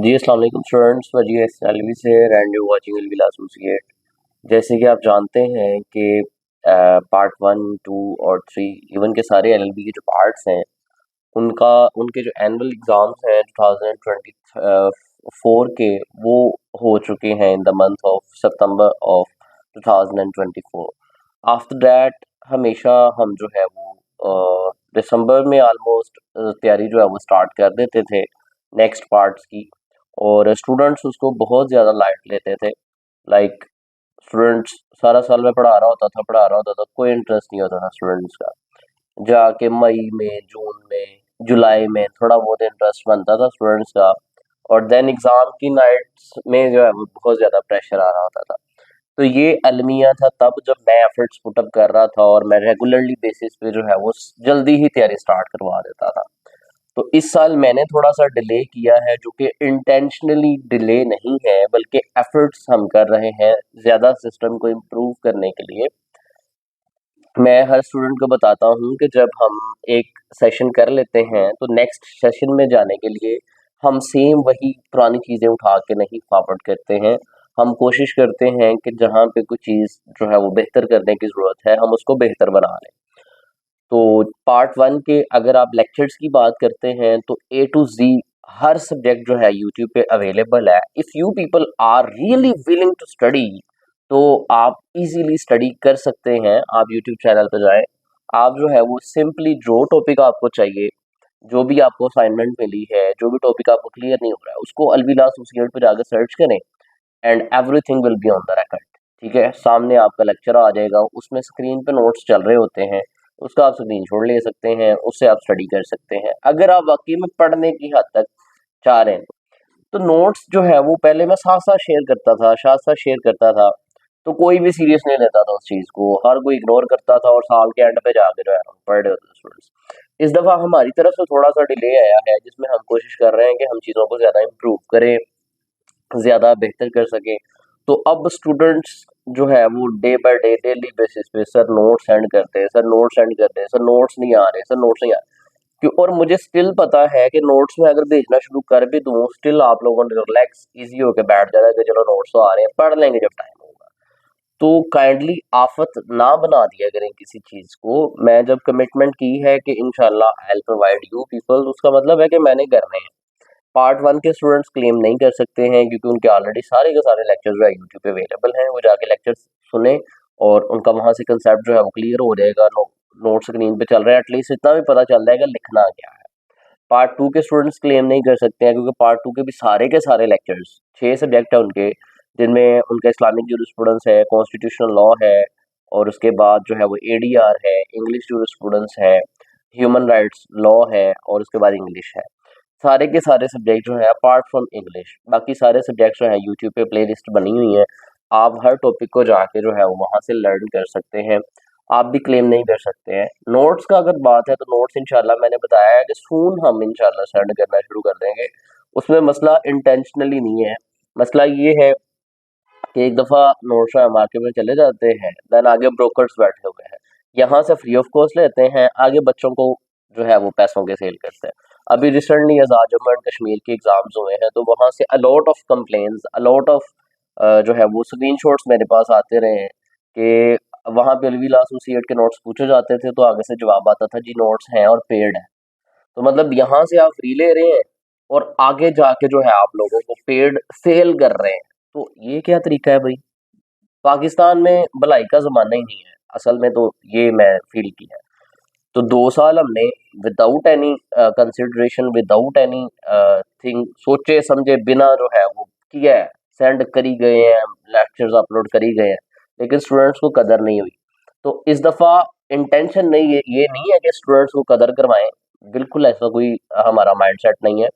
जी अस्सलाम वालेकुम स्टूडेंट्स, वजी एलवी से एंड यू वाचिंग अलविला एसोसिएट। जैसे कि आप जानते हैं कि पार्ट 1, 2 और 3 इवन के सारे एलएलबी के जो पार्ट्स हैं उनका उनके जो एनुअल एग्ज़ाम्स हैं 2024 के वो हो चुके हैं in the month of September of 2024। After that हमेशा हम जो है वो दिसंबर में ऑलमोस्ट तैयारी जो है वो स्टार्ट कर देते थे नेक्स्ट पार्ट्स की, और स्टूडेंट्स उसको बहुत ज़्यादा लाइट लेते थे। लाइक स्टूडेंट्स सारा साल में पढ़ा रहा होता था, कोई इंटरेस्ट नहीं होता था स्टूडेंट्स का। जाके मई में, जून में, जुलाई में थोड़ा बहुत इंटरेस्ट बनता था स्टूडेंट्स का, और देन एग्ज़ाम की नाइट्स में जो है वो बहुत ज़्यादा प्रेशर आ रहा होता था। तो ये अलमिया था तब जब मैं एफर्ट्स पुटअप कर रहा था और मैं रेगुलरली बेसिस पे जो है वो जल्दी ही तैयारी स्टार्ट करवा देता था। तो इस साल मैंने थोड़ा-सा डिले किया है, जो कि इंटेंशनली डिले नहीं है, बल्कि एफर्ट्स हम कर रहे हैं ज़्यादा सिस्टम को इम्प्रूव करने के लिए। मैं हर स्टूडेंट को बताता हूँ कि जब हम एक सेशन कर लेते हैं, तो नेक्स्ट सेशन में जाने के लिए हम सेम वही पुरानी चीज़ें उठा के नहीं फॉरवर्ड करते हैं। हम कोशिश करते हैं कि जहाँ पे कोई चीज़ जो है वो बेहतर करने की ज़रूरत है, हम उसको बेहतर बना लें। तो पार्ट 1 के अगर आप लेक्चर्स की बात करते हैं तो ए टू ज़ी हर सब्जेक्ट जो है यूट्यूब पे अवेलेबल है। If you people are really willing to study, तो आप इजीली स्टडी कर सकते हैं। आप यूट्यूब चैनल पे जाएं, आप जो है वो सिंपली जो टॉपिक आपको चाहिए, जो भी आपको असाइनमेंट मिली है, जो भी टॉपिक आपको क्लियर नहीं हो रहा है, उसको अलविदा एसोसिएट पे जाकर सर्च करें and everything will be on the record. ठीक है, सामने आपका लेक्चर आ जाएगा, उसमें स्क्रीन पे नोट्स चल रहे होते हैं, उसका आप स्क्रीनशॉट ले सकते हैं, उससे आप स्टडी कर सकते हैं। अगर आप वाकई में पढ़ने की हद तक चाह रहे हैं तो नोट्स जो है वो पहले मैं साथ साथ शेयर करता था, साथ साथ शेयर करता था, तो कोई भी सीरियस नहीं लेता था उस चीज़ को, हर कोई इग्नोर करता था और साल के एंड पे जाके जो है पढ़ रहे होते थे स्टूडेंट्स। इस दफ़ा हमारी तरफ से थोड़ा सा डिले आया है, जिसमें हम कोशिश कर रहे हैं कि हम चीज़ों को ज़्यादा इम्प्रूव करें, ज़्यादा बेहतर कर सकें। तो अब स्टूडेंट्स जो है वो day by day daily basis पे सर नोट्स सेंड करते हैं, सर नोट्स सेंड करते हैं, सर नोट्स नहीं आ रहे, सर नोट्स नहीं आ रहे। क्यों? और मुझे स्टिल पता है कि नोट्स में अगर भेजना शुरू कर भी दूँ, स्टिल आप लोगों ने रिलैक्स ईज़ी होके बैठ जाना कि चलो नोट्स तो आ रहे हैं, पढ़ लेंगे जब टाइम होगा। तो काइंडली आफ़त ना बना दिया करें किसी चीज़ को। मैं जब कमिटमेंट की है कि इंशाल्लाह I will provide you people, उसका मतलब है कि मैंने करने हैं। पार्ट 1 के स्टूडेंट्स क्लेम नहीं कर सकते हैं क्योंकि उनके ऑलरेडी सारे के सारे लेक्चर्स जो है यूट्यूब पे अवेलेबल हैं। वो जाके लेक्चर्स सुने और उनका वहाँ से कंसेप्ट जो है वो क्लियर हो जाएगा। नोट स्क्रीन पे चल रहे हैं, एटलीस्ट इतना भी पता चल जाएगा लिखना क्या है। पार्ट 2 के स्टूडेंट्स क्लेम नहीं कर सकते हैं क्योंकि पार्ट 2 के भी सारे लेक्चर्स 6 सब्जेक्ट है उनके, जिनमें उनका इस्लामिक जूरिस्प्रूडेंस है, कॉन्स्टिट्यूशनल लॉ है, और उसके बाद जो है वो एडीआर है, इंग्लिश जूरिस्प्रूडेंस है, ह्यूमन राइट्स लॉ है, और उसके बाद इंग्लिश है। सारे के सारे सब्जेक्ट जो है अपार्ट फ्रॉम इंग्लिश, बाकी सारे सब्जेक्ट जो है यूट्यूब पे प्लेलिस्ट बनी हुई है। आप हर टॉपिक को जाके जो है वो वहाँ से लर्न कर सकते हैं। आप भी क्लेम नहीं कर सकते हैं। नोट्स का अगर बात है तो नोट्स इंशाल्लाह मैंने बताया है कि सून हम इंशाल्लाह सेंड करना शुरू कर देंगे। उसमें मसला इंटेंशनली नहीं है। मसला ये है कि एक दफ़ा नोट्स मार्केट में चले जाते हैं, देन आगे ब्रोकर्स बैठे हुए हैं, यहाँ से फ्री ऑफ कॉस्ट लेते हैं, आगे बच्चों को जो है वो पैसों के सेल करते हैं। अभी recently Azad Jammu and Kashmir के एग्ज़ाम्स हुए हैं, तो वहाँ से a lot of complaints, a lot of जो है वो स्क्रीनशॉट्स मेरे पास आते रहे हैं कि वहाँ पे अलविदा एसोसिएट के नोट्स पूछे जाते थे तो आगे से जवाब आता था जी नोट्स हैं और पेड है। तो मतलब यहाँ से आप फ्री ले रहे हैं और आगे जाके जो है आप लोगों को पेड सेल कर रहे हैं। तो ये क्या तरीका है भाई? पाकिस्तान में भलाई का ज़माना ही नहीं है, असल में तो ये मैं फ़ील किया है। तो 2 साल हमने without any consideration, without any thing सोचे समझे बिना जो है वो किया है, सेंड करी गए हैं, लेक्चर्स अपलोड करी गए हैं, लेकिन स्टूडेंट्स को कदर नहीं हुई। तो इस दफ़ा इंटेंशन नहीं है, ये नहीं है कि स्टूडेंट्स को कदर करवाएँ, बिल्कुल ऐसा कोई हमारा माइंडसेट नहीं है।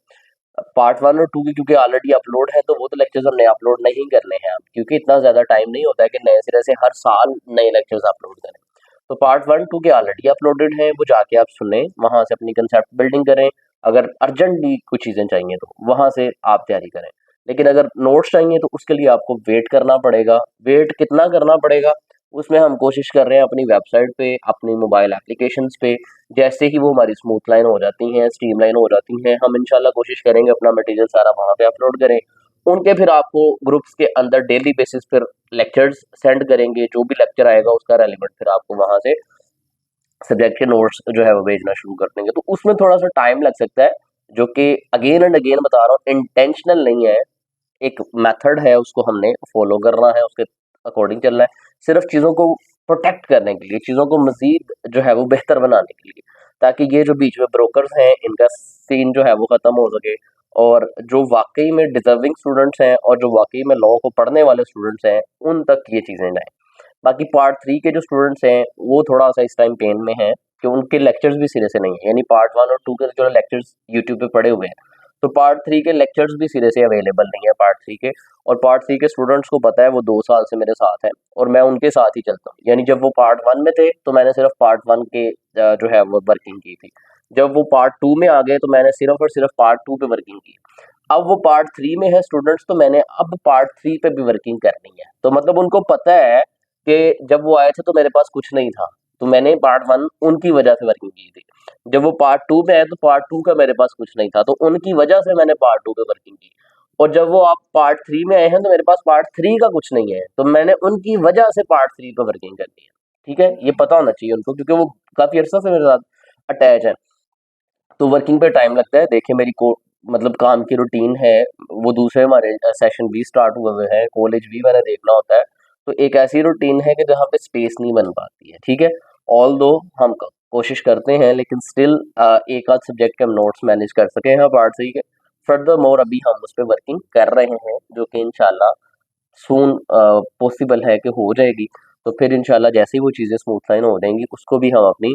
पार्ट 1 और 2 की क्योंकि ऑलरेडी अपलोड है, तो वो तो लेक्चर्स हमने अपलोड नहीं करने हैं अब, क्योंकि इतना ज़्यादा टाइम नहीं होता है कि नए सिरे से हर साल नए लेक्चर्स अपलोड करें। तो पार्ट 1, 2 के ऑलरेडी अपलोडेड हैं, वो जाके आप सुनें, वहाँ से अपनी कंसेप्ट बिल्डिंग करें। अगर अर्जेंटली कुछ चीज़ें चाहिए तो वहाँ से आप तैयारी करें। लेकिन अगर नोट्स चाहिए तो उसके लिए आपको वेट करना पड़ेगा। वेट कितना करना पड़ेगा? उसमें हम कोशिश कर रहे हैं अपनी वेबसाइट पे, अपनी मोबाइल एप्लीकेशंस पे, जैसे ही वो हमारी स्मूथ लाइन हो जाती हैं, स्ट्रीमलाइन हो जाती हैं, हम इंशाल्लाह कोशिश करेंगे अपना मटेरियल सारा वहाँ पे अपलोड करें। उनके फिर आपको ग्रुप्स के अंदर डेली बेसिस पर लेक्चर्स सेंड करेंगे, जो भी लेक्चर आएगा उसका रेलिवेंट फिर आपको वहाँ से सब्जेक्ट के नोट्स जो है वो भेजना शुरू कर देंगे। तो उसमें थोड़ा सा टाइम लग सकता है, जो कि अगेन एंड अगेन बता रहा हूँ, इंटेंशनल नहीं है। एक मेथड है, उसको हमने फॉलो करना है, उसके अकॉर्डिंग चलना है, सिर्फ चीज़ों को प्रोटेक्ट करने के लिए, चीज़ों को मजीद जो है वो बेहतर बनाने के लिए, ताकि ये जो बीच में ब्रोकर्स हैं इनका सीन जो है वो ख़त्म हो सके, और जो वाकई में डिजर्विंग स्टूडेंट्स हैं और जो वाकई में लॉ को पढ़ने वाले स्टूडेंट्स हैं उन तक ये चीज़ें जाएँ। बाकी पार्ट 3 के जो स्टूडेंट्स हैं वो थोड़ा-सा इस टाइम पेन में हैं कि उनके लेक्चर्स भी सिरे से नहीं है, यानी पार्ट 1 और 2 के जो लेक्चर्स यूट्यूब पे पड़े हुए हैं, तो पार्ट 3 के लेक्चर्स भी सिरे से अवेलेबल नहीं है पार्ट 3 के। और पार्ट 3 के स्टूडेंट्स को पता है, वो 2 साल से मेरे साथ हैं और मैं उनके साथ ही चलता हूँ। यानी जब वो पार्ट 1 में थे तो मैंने सिर्फ पार्ट 1 के जो है वो वर्किंग की थी। जब वो पार्ट 2 में आ गए तो मैंने सिर्फ और सिर्फ पार्ट 2 पे वर्किंग की। अब वो पार्ट 3 में है स्टूडेंट्स, तो मैंने अब पार्ट 3 पे भी वर्किंग करनी है। तो मतलब उनको पता है कि जब वो आए थे तो मेरे पास कुछ नहीं था, तो मैंने पार्ट 1 उनकी वजह से वर्किंग की थी। जब वो पार्ट 2 में आए तो पार्ट 2 का मेरे पास कुछ नहीं था, तो उनकी वजह से मैंने पार्ट 2 पे वर्किंग की। और जब वो आप पार्ट 3 में आए हैं तो मेरे पास पार्ट 3 का कुछ नहीं है, तो मैंने उनकी वजह से पार्ट 3 पे वर्किंग करनी है। ठीक है? ये पता होना चाहिए उनको, क्योंकि वो काफ़ी अर्सा से मेरे साथ अटैच है। तो वर्किंग पे टाइम लगता है। देखिए मेरी को मतलब काम की रूटीन है, वो दूसरे हमारे सेशन भी स्टार्ट हुए हुए हैं, कॉलेज भी मैंने देखना होता है। तो एक ऐसी रूटीन है कि जहाँ पे स्पेस नहीं बन पाती है, ठीक है? ऑल्दो हम कोशिश करते हैं, लेकिन स्टिल एक आध सब्जेक्ट के हम नोट्स मैनेज कर सके हैं पार्ट 3 के। फर्दरमोर अभी हम उस पे वर्किंग कर रहे हैं, जो कि इंशाल्लाह सून पॉसिबल है कि हो जाएगी। तो फिर इंशाल्लाह जैसे ही वो चीज़ें स्मूथ लाइन हो जाएँगी, उसको भी हम अपनी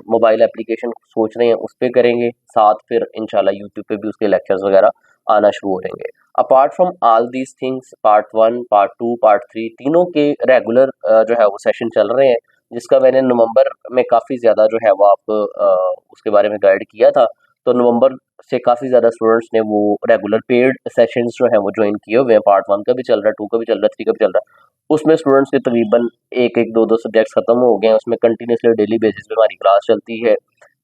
मोबाइल एप्लीकेशन सोच रहे हैं उस पे करेंगे। साथ फिर इंशाल्लाह यूट्यूब पे भी उसके लेक्चर्स वगैरह आना शुरू हो जाएँगे। Apart from all these things, part 1, part 2, part 3 तीनों के रेगुलर जो है वो सेशन चल रहे हैं, जिसका मैंने नवंबर में काफ़ी ज़्यादा जो है वो आपको उसके बारे में गाइड किया था। तो नवंबर से काफ़ी ज़्यादा स्टूडेंट्स ने वो रेगुलर पेड सेशंस जो हैं वो जॉइन किए हुए हैं। पार्ट 1 का भी चल रहा है, 2 का भी चल रहा है, 3 का भी चल रहा है। उसमें स्टूडेंट्स के तकरीबन 1-1, 2-2 सब्जेक्ट्स खत्म हो गए हैं। उसमें कंटिन्यूअसली डेली बेसिस पे हमारी क्लास चलती है।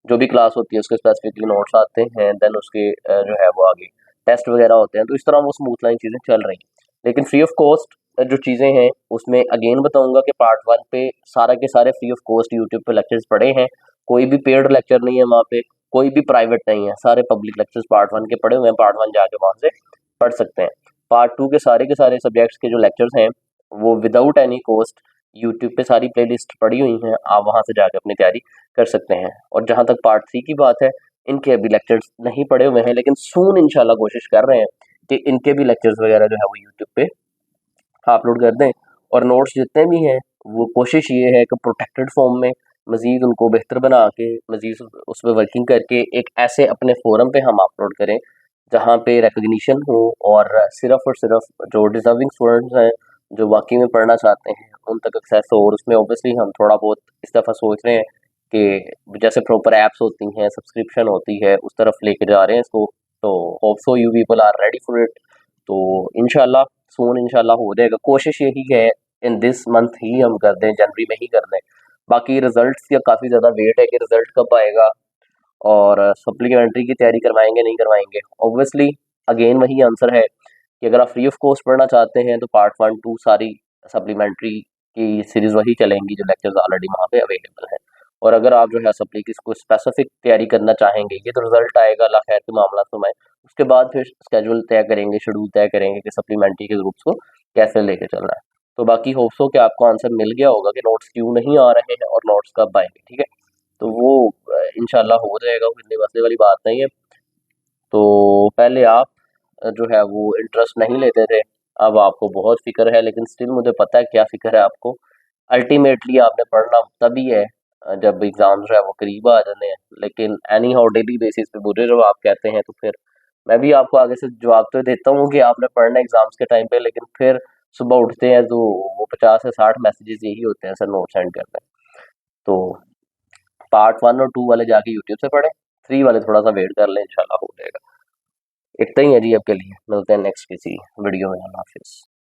जो भी क्लास होती है उसके स्पेसिफिकली नोट्स आते हैं, देन उसके जो है वो आगे टेस्ट वगैरह होते हैं। तो इस तरह वो स्मूथ लाइन चीज़ें चल रही हैं। लेकिन फ्री ऑफ कॉस्ट जो चीज़ें हैं उसमें अगेन बताऊँगा कि पार्ट 1 पे सारा के सारे फ्री ऑफ कॉस्ट यूट्यूब पे लेक्चर्स पड़े हैं। कोई भी पेड लेक्चर नहीं है वहाँ पे, कोई भी प्राइवेट नहीं है। सारे पब्लिक लेक्चर्स पार्ट 1 के पड़े हुए हैं, पार्ट 1 जाके वहाँ से पढ़ सकते हैं। पार्ट 2 के सारे सब्जेक्ट्स के जो लेक्चर्स हैं वो विदाउट एनी कॉस्ट यूट्यूब पे सारी प्लेलिस्ट पड़ी हुई हैं, आप वहाँ से जाके अपनी तैयारी कर सकते हैं। और जहाँ तक पार्ट 3 की बात है, इनके अभी लेक्चर्स नहीं पड़े हुए हैं, लेकिन सून इंशाल्लाह कोशिश कर रहे हैं कि इनके भी लेक्चर्स वगैरह जो है वो यूट्यूब पे अपलोड कर दें। और नोट्स जितने भी हैं वो कोशिश ये है कि प्रोटेक्टेड फॉर्म में मज़ीद उनको बेहतर बना के मज़ीद उस पर वर्किंग करके एक ऐसे अपने फोरम पे हम अपलोड करें जहाँ पे रिकग्निशन हो, और सिर्फ जो डिज़र्विंग स्टूडेंट्स हैं जो वाकई में पढ़ना चाहते हैं उन तक एक्सेस हो। और उसमें ऑब्वियसली हम थोड़ा बहुत इस दफ़ा सोच रहे हैं कि जैसे प्रॉपर ऐप्स होती हैं, सब्सक्रिप्शन होती है, उस तरफ लेके जा रहे हैं इसको। तो hope so you people are ready for it. तो इंशाल्लाह सून इंशाल्लाह हो जाएगा। कोशिश यही है इन दिस मंथ ही हम कर दें, जनवरी में ही कर दें। बाकी रिजल्ट्स का काफ़ी ज़्यादा वेट है कि रिजल्ट कब आएगा, और सप्लीमेंट्री की तैयारी करवाएंगे नहीं करवाएंगे। ऑब्वियसली अगेन वही आंसर है कि अगर आप फ्री ऑफ कॉस्ट पढ़ना चाहते हैं तो पार्ट 1-2 सारी सप्लीमेंट्री की सीरीज़ वही चलेंगी जो लेक्चर्स ऑलरेडी वहाँ पे अवेलेबल हैं। और अगर आप जो है सप्ली की कोई स्पेसिफिक तैयारी करना चाहेंगे, ये तो रिजल्ट आएगा अल्लाह खैर के मामला तो मैं उसके बाद फिर स्केड्यूल तय करेंगे, शेड्यूल तय करेंगे कि सप्लीमेंट्री के ग्रुप्स को कैसे लेके चलना है। तो बाकी होप्स हो कि आपको आंसर मिल गया होगा कि नोट्स क्यों नहीं आ रहे हैं और नोट्स कब आएंगे, ठीक है? तो वो इंशाल्लाह हो जाएगा, वो इतने मसले वाली बात नहीं है। तो पहले आप जो है वो इंटरेस्ट नहीं लेते थे, अब आपको बहुत फ़िक्र है, लेकिन स्टिल मुझे पता है क्या फ़िक्र है आपको। अल्टीमेटली आपने पढ़ना तभी है जब एग्ज़ाम जो है वो करीब आ जाने हैं। लेकिन एनी हाउ डेली बेसिस पे बुरे जब आप कहते हैं तो फिर मैं भी आपको आगे से जवाब तो देता हूँ कि आपने पढ़ना है एग्ज़ाम्स के टाइम पे, लेकिन फिर सुबह उठते हैं तो वो 50 से 60 मैसेजेस यही होते हैं, सर नोट सेंड कर दें। तो पार्ट 1 और 2 वाले जाके यूट्यूब से पढ़ें, 3 वाले थोड़ा सा वेट कर लें, इंशाल्लाह हो जाएगा। इतना ही है जी आपके लिए, मिलते हैं नेक्स्ट किसी वीडियो में। अल्लाह हाफिज़।